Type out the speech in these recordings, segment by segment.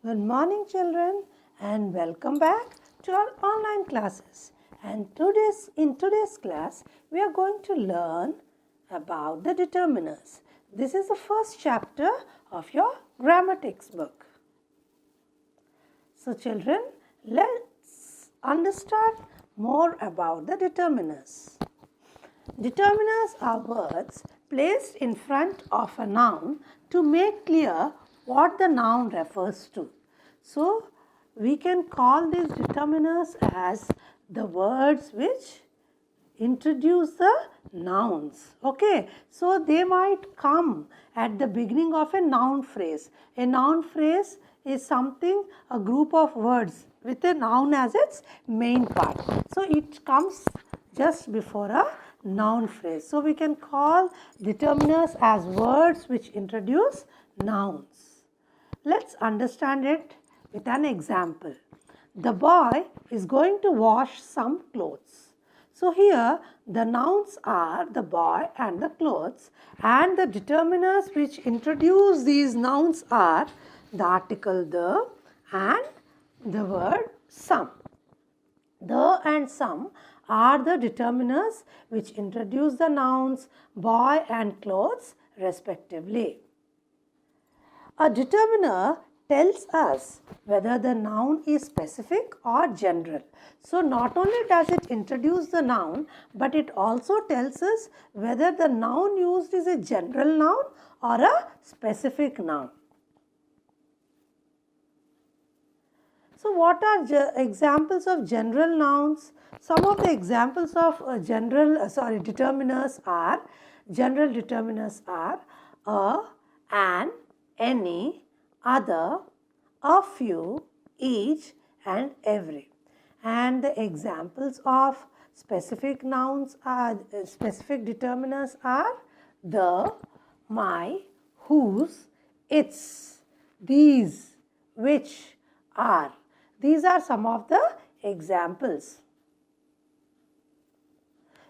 Good morning, children, and welcome back to our online classes. And in today's class, we are going to learn about the determiners. This is the first chapter of your grammar textbook. So, children, let's understand more about the determiners. Determiners are words placed in front of a noun to make clear what the noun refers to. So, we can call these determiners as the words which introduce the nouns. Okay, so they might come at the beginning of a noun phrase. A noun phrase is something, a group of words with a noun as its main part. So, it comes just before a noun phrase. So, we can call determiners as words which introduce nouns. Let's understand it with an example. The boy is going to wash some clothes. So, here the nouns are the boy and the clothes, and the determiners which introduce these nouns are the article the and the word some. The and some are the determiners which introduce the nouns boy and clothes respectively. A determiner tells us whether the noun is specific or general. So, not only does it introduce the noun, but it also tells us whether the noun used is a general noun or a specific noun. So, what are examples of general nouns? Some of the examples of determiners are, general determiners are a, an, any, other, a few, each and every. And the examples of specific nouns are, specific determiners are the, my, whose, its, these, which, are. These are some of the examples.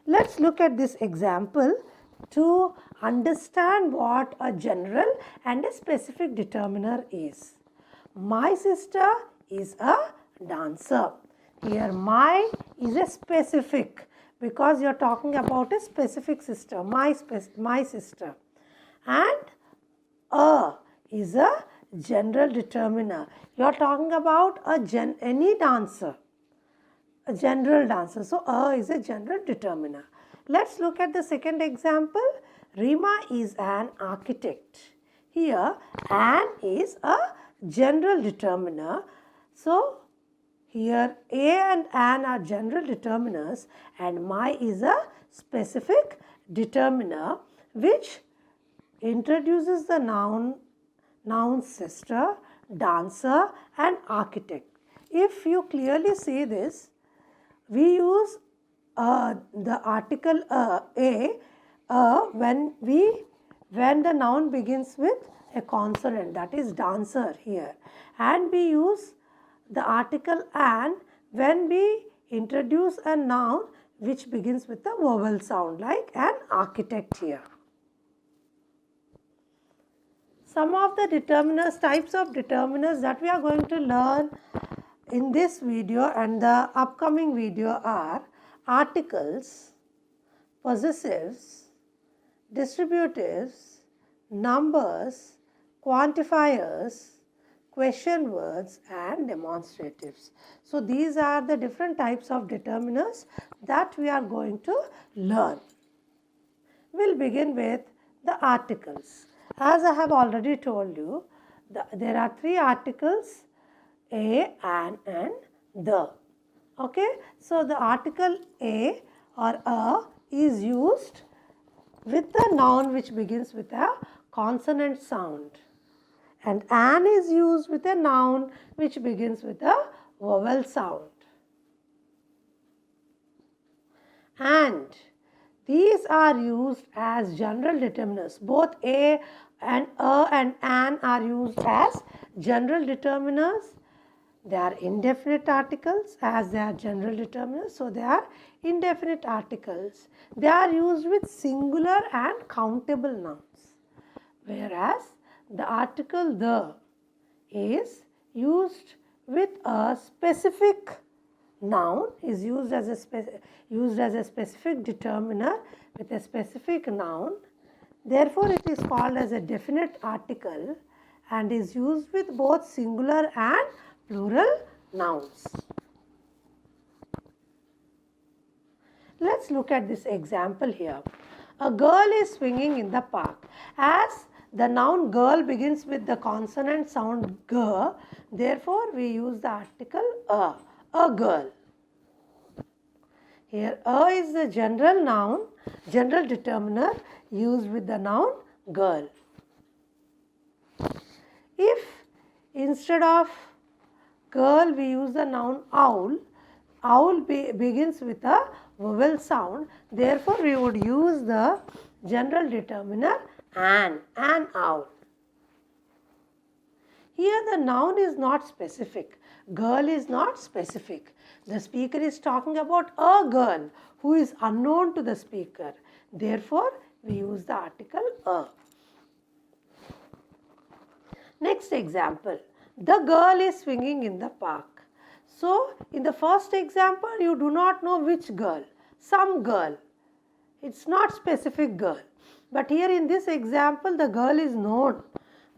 Let's look at this example to understand what a general and a specific determiner is. My sister is a dancer. Here my is a specific because you are talking about a specific sister, my sister. And a is a general determiner. You are talking about any dancer, a general dancer. So, a is a general determiner. Let's look at the second example. Rima is an architect. Here, an is a general determiner. So, here a and an are general determiners and my is a specific determiner which introduces the noun sister, dancer and architect. If you clearly see this, we use the article a when the noun begins with a consonant, that is dancer here, and we use the article an when we introduce a noun which begins with a vowel sound like an architect here. Some of the determiners, types of determiners that we are going to learn in this video and the upcoming video are articles, possessives, distributives, numbers, quantifiers, question words and demonstratives. So, these are the different types of determiners that we are going to learn. We'll begin with the articles. As I have already told you, there are three articles, a, an and the. Okay, so the article a or a is used with the noun which begins with a consonant sound, and an is used with a noun which begins with a vowel sound. And these are used as general determiners. Both a and an are used as general determiners. They are indefinite articles as they are general determiners. So, they are indefinite articles. They are used with singular and countable nouns. Whereas, the article the is used with a specific noun, is used as a specific determiner with a specific noun. Therefore, it is called as a definite article and is used with both singular and plural nouns. Let's look at this example here. A girl is swinging in the park. As the noun girl begins with the consonant sound g, therefore we use the article a girl. Here a is the general noun, general determiner used with the noun girl. If instead of girl we use the noun owl, owl begins with a vowel sound, therefore we would use the general determiner an owl. Here the noun is not specific, girl is not specific. The speaker is talking about a girl who is unknown to the speaker, therefore we use the article a. Next example, the girl is swinging in the park. So, in the first example, you do not know which girl, some girl. It's not specific girl. But here in this example, the girl is known.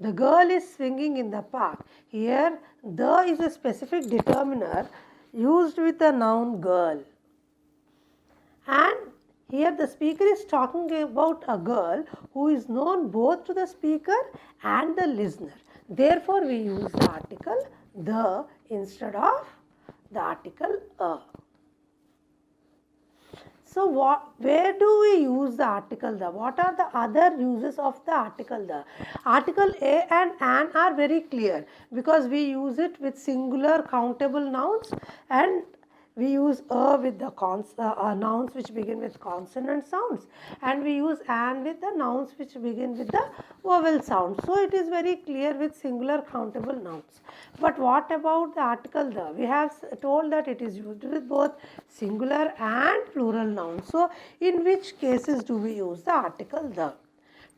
The girl is swinging in the park. Here, the is a specific determiner used with the noun girl. And here the speaker is talking about a girl who is known both to the speaker and the listener. Therefore, we use the article the instead of the article a. So, where do we use the article the? What are the other uses of the article the? Article a and an are very clear because we use it with singular countable nouns, and we use a with the nouns which begin with consonant sounds, and we use an with the nouns which begin with the vowel sound. So, it is very clear with singular countable nouns. But what about the article the? We have told that it is used with both singular and plural nouns. So, in which cases do we use the article the?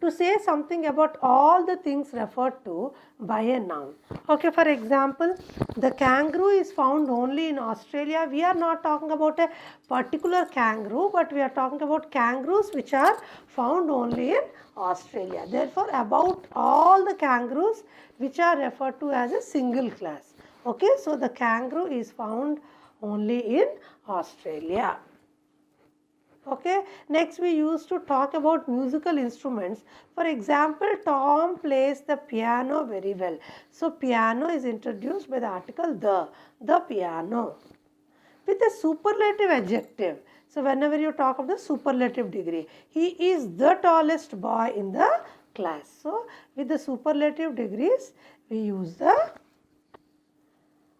To say something about all the things referred to by a noun. Okay, for example, the kangaroo is found only in Australia. We are not talking about a particular kangaroo, but we are talking about kangaroos which are found only in Australia. Therefore, about all the kangaroos which are referred to as a single class. Okay, so the kangaroo is found only in Australia. Okay, next we used to talk about musical instruments. For example, Tom plays the piano very well. So, piano is introduced by the article the piano. With a superlative adjective. So, whenever you talk of the superlative degree, he is the tallest boy in the class. So, with the superlative degrees, we use the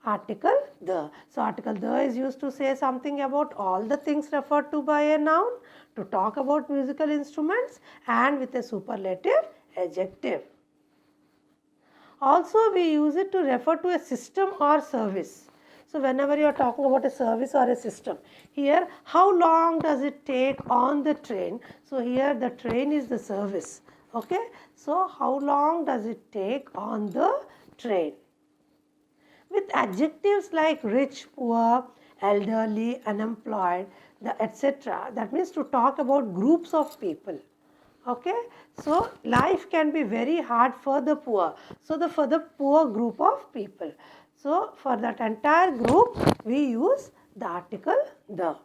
article the. So, article the is used to say something about all the things referred to by a noun, to talk about musical instruments, and with a superlative adjective. Also, we use it to refer to a system or service. So, whenever you are talking about a service or a system, here how long does it take on the train? So, here the train is the service. Okay. So, how long does it take on the train? With adjectives like rich, poor, elderly, unemployed, etc. That means to talk about groups of people. Okay. So, life can be very hard for the poor. So, for the poor group of people. So, for that entire group, we use the article the.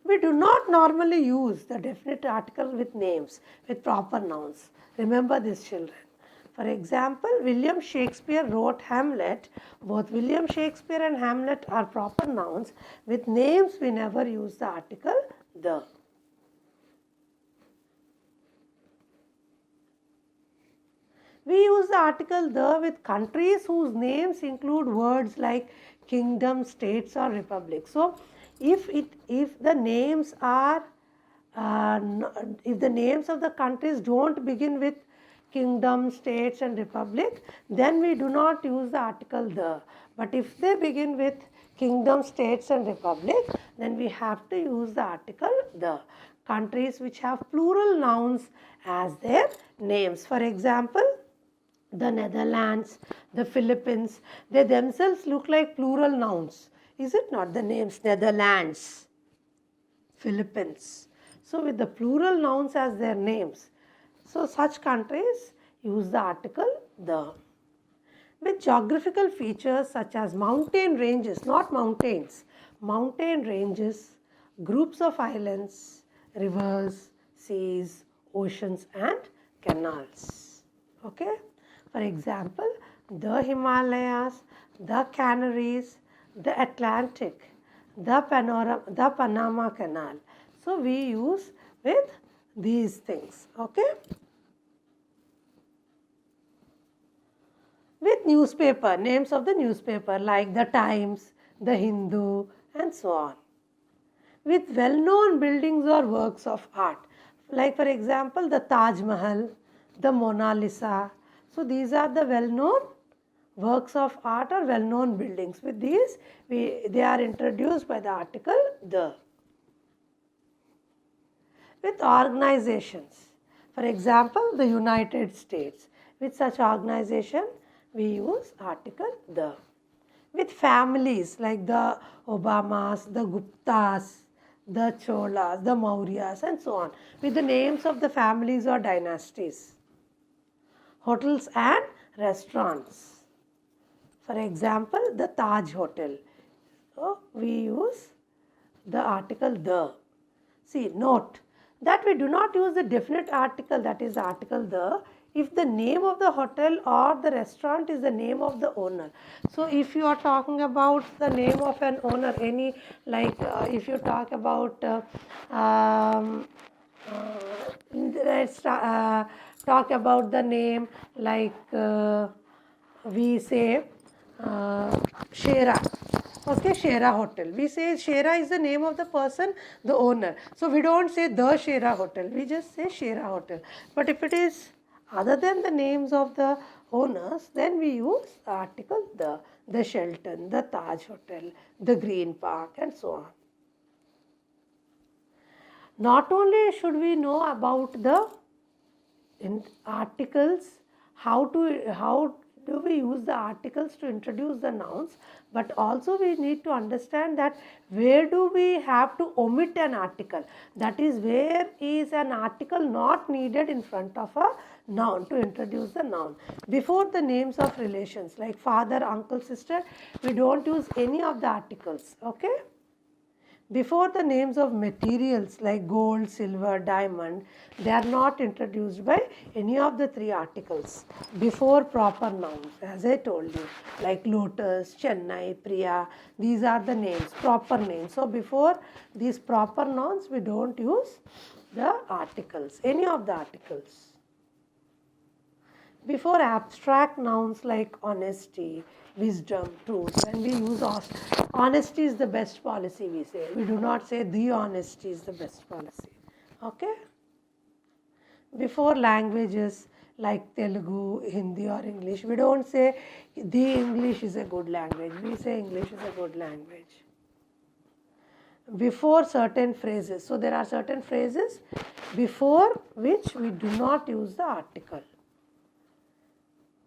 We do not normally use the definite article with names, with proper nouns. Remember this, children. For example, William Shakespeare wrote Hamlet. Both William Shakespeare and Hamlet are proper nouns. With names, we never use the article the. We use the article the with countries whose names include words like kingdom, states or republic. So, if the names are if the names of the countries don't begin with kingdom, states and republic, then we do not use the article the. But if they begin with kingdom, states and republic, then we have to use the article the. Countries which have plural nouns as their names. For example, the Netherlands, the Philippines, they themselves look like plural nouns. Is it not? The names Netherlands, Philippines. So with the plural nouns as their names, so such countries use the article the. With geographical features such as mountain ranges, not mountains, mountain ranges, groups of islands, rivers, seas, oceans and canals. Okay? For example, the Himalayas, the Canaries, the Atlantic, the Panama Canal. So we use with these things. Okay? With newspaper, names of the newspaper like the Times, the Hindu and so on. With well-known buildings or works of art, like for example the Taj Mahal, the Mona Lisa. So these are the well-known works of art or well-known buildings. With these, they are introduced by the article the. With organizations, for example the United States. With such organization, we use article the. With families like the Obamas, the Guptas, the Cholas, the Mauryas and so on, with the names of the families or dynasties. Hotels and restaurants. For example, the Taj Hotel. So we use the article the. See, note that we do not use the definite article, that is the article the, if the name of the hotel or the restaurant is the name of the owner. So if you are talking about the name of an owner, any like if you talk about let's talk about the name like we say Shera. Okay, Shera Hotel. We say Shera is the name of the person, the owner. So we don't say the Shera Hotel. We just say Shera Hotel. But if it is other than the names of the owners, then we use the article the Shelton, the Taj Hotel, the Green Park and so on. Not only should we know about the articles, how do we use the articles to introduce the nouns, but also we need to understand that where do we have to omit an article, that is where is an article not needed in front of a noun to introduce the noun. Before the names of relations like father, uncle, sister, we don't use any of the articles. Okay? Before the names of materials like gold, silver, diamond, they are not introduced by any of the three articles. Before proper nouns, as I told you, like Lotus, Chennai, Priya, these are the names, proper names. So before these proper nouns, we don't use the articles, any of the articles. Before abstract nouns like honesty, wisdom, truth, when we use honesty is the best policy, we say. We do not say the honesty is the best policy. Okay? Before languages like Telugu, Hindi or English, we don't say the English is a good language. We say English is a good language. Before certain phrases. So there are certain phrases before which we do not use the article.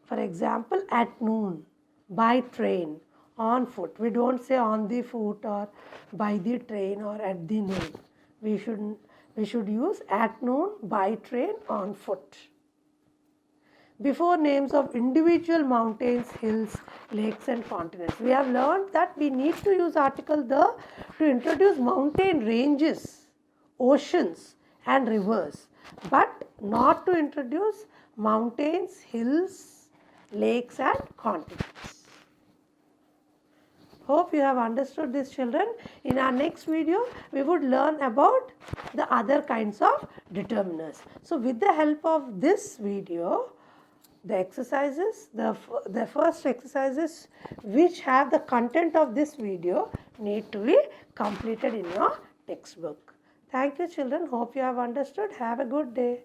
For example, at noon, by train, on foot. We don't say on the foot or by the train or at the noon. We should use at noon, by train, on foot. Before names of individual mountains, hills, lakes and continents. We have learned that we need to use article the to introduce mountain ranges, oceans and rivers, but not to introduce mountains, hills, lakes and continents. Hope you have understood this, children. In our next video, we would learn about the other kinds of determiners. So with the help of this video, the exercises, the first exercises which have the content of this video need to be completed in your textbook. Thank you, children. Hope you have understood. Have a good day.